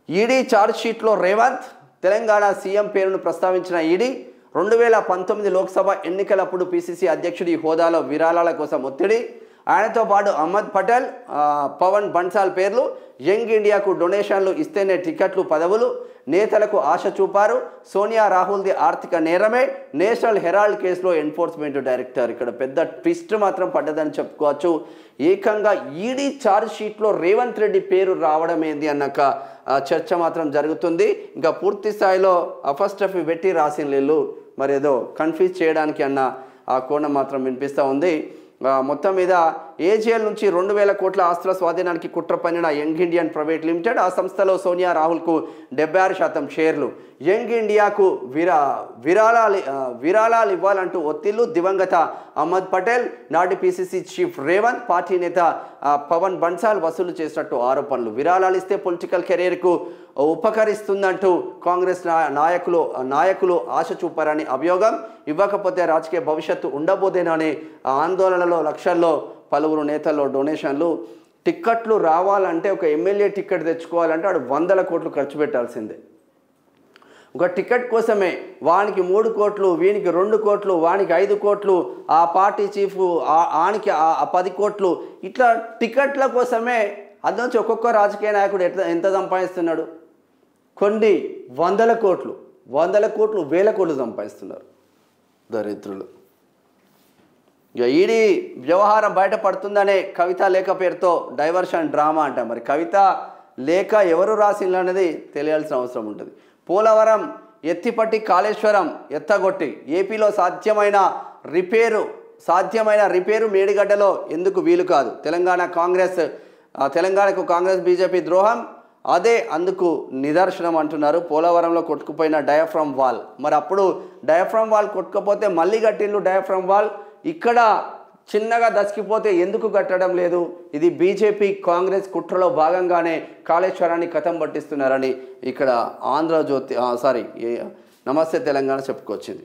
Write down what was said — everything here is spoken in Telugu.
ఈడీ ఛార్జ్ షీట్లో రేవంత్ తెలంగాణ సీఎం పేరును ప్రస్తావించిన ఈడీ 2019 లోక్సభ ఎన్నికలప్పుడు పీసీసీ అధ్యక్షుడి హోదాలో విరాళాల కోసం ఒత్తిడి. ఆయనతో పాటు అహ్మద్ పటేల్, పవన్ బన్సాల్ పేర్లు. యంగ్ ఇండియాకు డొనేషన్లు ఇస్తేనే టికెట్లు, పదవులు. నేతలకు ఆశ చూపారు. సోనియా రాహుల్ది ఆర్థిక నేరమే. నేషనల్ హెరాల్డ్ కేసులో ఎన్ఫోర్స్మెంట్ డైరెక్టర్. ఇక్కడ పెద్ద ట్విస్ట్ మాత్రం పడ్డదని చెప్పుకోవచ్చు. ఏకంగా ఈడీ ఛార్జ్ షీట్లో రేవంత్ రెడ్డి పేరు రావడం ఏంది అన్నాక చర్చ మాత్రం జరుగుతుంది. ఇంకా పూర్తి స్థాయిలో అఫస్టఫీ పెట్టి రాసిన నీళ్ళు మరి ఏదో కన్ఫ్యూజ్ చేయడానికి అన్న ఆ కోణం మాత్రం వినిపిస్తూ ఉంది. మొత్తం మీద ఏజీఎల్ నుంచి 2,000 కోట్ల ఆస్తుల స్వాధీనానికి కుట్ర పన్నిన యంగ్ ఇండియన్ ప్రైవేట్ లిమిటెడ్. ఆ సంస్థలో సోనియా రాహుల్కు 76% షేర్లు. యంగ్ ఇండియాకు విరాళాలు ఇవ్వాలంటూ ఒత్తిళ్లు. దివంగత అహ్మద్ పటేల్, నాటి పీసీసీ చీఫ్ రేవంత్, పార్టీ నేత పవన్ బన్సాల్ వసూలు చేసినట్టు ఆరోపణలు. విరాళాలు ఇస్తే పొలిటికల్ కెరీర్కు ఉపకరిస్తుందంటూ కాంగ్రెస్ నాయకులు ఆశ చూపారని అభియోగం. ఇవ్వకపోతే రాజకీయ భవిష్యత్తు ఉండబోదేనని ఆందోళనలో లక్షల్లో పలువురు నేతల్లో డొనేషన్లు. టిక్కెట్లు రావాలంటే ఒక ఎమ్మెల్యే టిక్కెట్ తెచ్చుకోవాలంటే వాడు 100 కోట్లు ఖర్చు పెట్టాల్సిందే. ఒక టికెట్ కోసమే వానికి 3 కోట్లు, వీనికి 2 కోట్లు, వానికి 5 కోట్లు, ఆ పార్టీ చీఫ్ ఆనికి 10 కోట్లు. ఇట్లా టికెట్ల కోసమే అందులోంచి ఒక్కొక్క రాజకీయ నాయకుడు ఎంత సంపాదిస్తున్నాడు? కొన్ని 100 కోట్లు, 1,000 కోట్లు సంపాదిస్తున్నారు దరిద్రులు. ఇక ఈడీ వ్యవహారం బయటపడుతుందనే కవిత లేఖ పేరుతో డైవర్షన్ డ్రామా అంట. మరి కవిత లేఖ ఎవరు రాసిండ్రు అనేది తెలియాల్సిన అవసరం ఉంటుంది. పోలవరం ఎత్తిపట్టి కాళేశ్వరం ఎత్తగొట్టి ఏపీలో సాధ్యమైన రిపేరు మేడిగడ్డలో ఎందుకు వీలు కాదు? తెలంగాణకు కాంగ్రెస్ బీజేపీ ద్రోహం అదే అందుకు నిదర్శనం అంటున్నారు. పోలవరంలో కొట్టుకుపోయిన డయాఫ్రమ్ వాల్. మరి అప్పుడు డయాఫ్రమ్ వాల్ కొట్టుకపోతే మళ్ళీ కట్టిల్లు డయాఫ్రమ్ వాల్. ఇక్కడ చిన్నగా దసికిపోతే ఎందుకు కట్టడం లేదు? ఇది బీజేపీ కాంగ్రెస్ కుట్రలో భాగంగానే కాళేశ్వరాన్ని కథం పట్టిస్తున్నారని ఇక్కడ నమస్తే తెలంగాణ చెప్పుకొచ్చింది.